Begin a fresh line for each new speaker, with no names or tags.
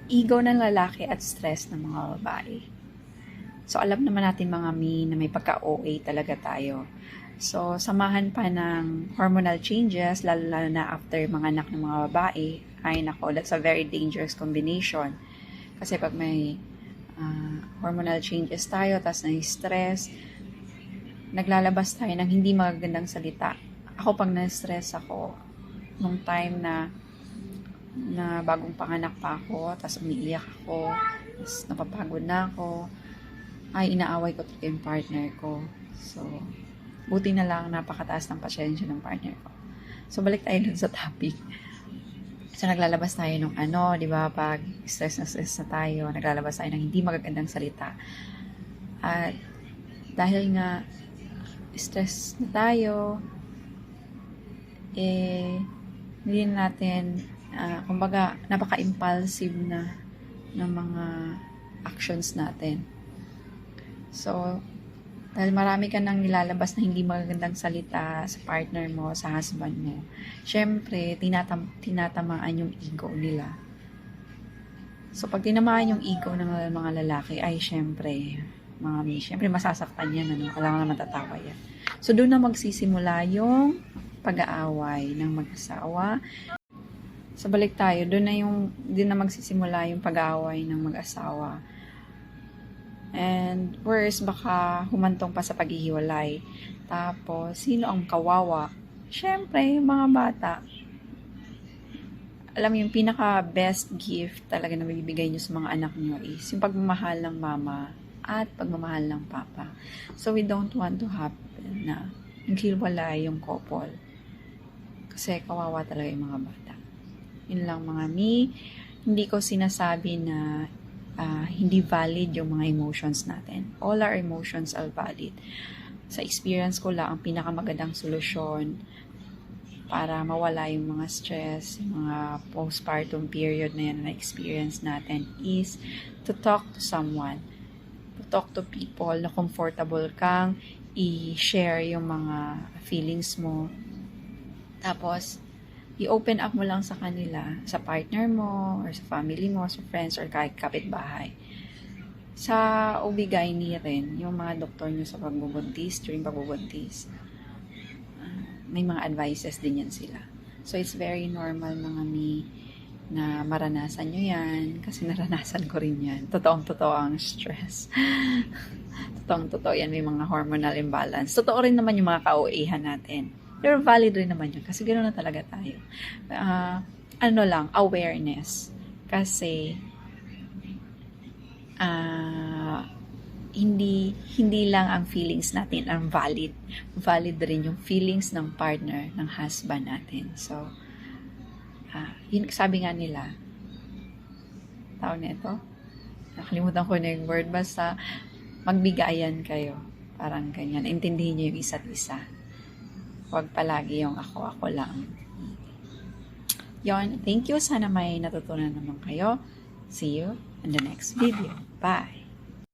ego ng lalaki at stress ng mga babae. So, alam naman natin mga mi na may pagka-OA talaga tayo. So, samahan pa ng hormonal changes, lalo na after mga anak ng mga babae, ay nako, that's a very dangerous combination. Kasi pag may hormonal changes tayo, tapos na-stress, naglalabas tayo ng hindi magagandang salita. Ako pag na-stress ako, nung time na bagong panganak pa ako, tapos umiiyak ako, tapos napapagod na ako, ay inaaway ko talaga yung partner ko. So, buti na lang napakataas ng pasyensya ng partner ko. So, balik tayo dun sa topic. So, naglalabas tayo nung di ba, pag stress na tayo, naglalabas tayo ng hindi magagandang salita. At dahil nga stress na tayo, hindi natin, kumbaga, napaka-impulsive na ng mga actions natin. So, dahil marami ka nang nilalabas na hindi magagandang salita sa partner mo, sa husband mo, syempre, tinatamaan yung ego nila. So, pag tinamaan yung ego ng mga lalaki, ay syempre, syempre masasaktan yan, kailangan na matatawa yan. So, doon na magsisimula yung pag-aaway ng mag-asawa. So, balik tayo, doon na magsisimula yung pag-aaway ng mag-asawa. And worse, baka humantong pa sa paghihiwalay. Tapos, sino ang kawawa? Syempre, yung mga bata. Alam mo, yung pinaka-best gift talaga na mabibigay nyo sa mga anak nyo is yung pagmamahal ng mama at pagmamahal ng papa. So, we don't want to happen na naghiwalay yung couple. Kasi kawawa talaga yung mga bata. Yun lang mga mi. Hindi ko sinasabi na hindi valid yung mga emotions natin. All our emotions are valid. Sa experience ko lang, ang pinakamagandang solusyon para mawala yung mga stress, yung mga postpartum period na yan na experience natin is to talk to someone. To talk to people na comfortable kang i-share yung mga feelings mo. Tapos, i-open up mo lang sa kanila, sa partner mo, or sa family mo, sa friends, or kahit kapitbahay. Sa OB/GYN rin, yung mga doktor nyo sa pagbubuntis, during pagbubuntis, may mga advices din yan sila. So, it's very normal mga mi na maranasan nyo yan, kasi naranasan ko rin yan. Totoong-totoo ang stress. Totoong-totoo yan, may mga hormonal imbalance. Totoo rin naman yung mga ka-OA-han natin. Pero valid rin naman yun kasi gano'n na talaga tayo. Awareness. Kasi hindi lang ang feelings natin ang valid. Valid rin yung feelings ng partner, ng husband natin. So, yun sabi nga nila, tawag na ito, nakalimutan ko na yung word, basta magbigayan kayo. Parang ganyan. Intindihin nyo yung isa't isa. Huwag palagi yung ako lang. Yon, thank you. Sana may natutunan naman kayo. See you in the next video. Bye!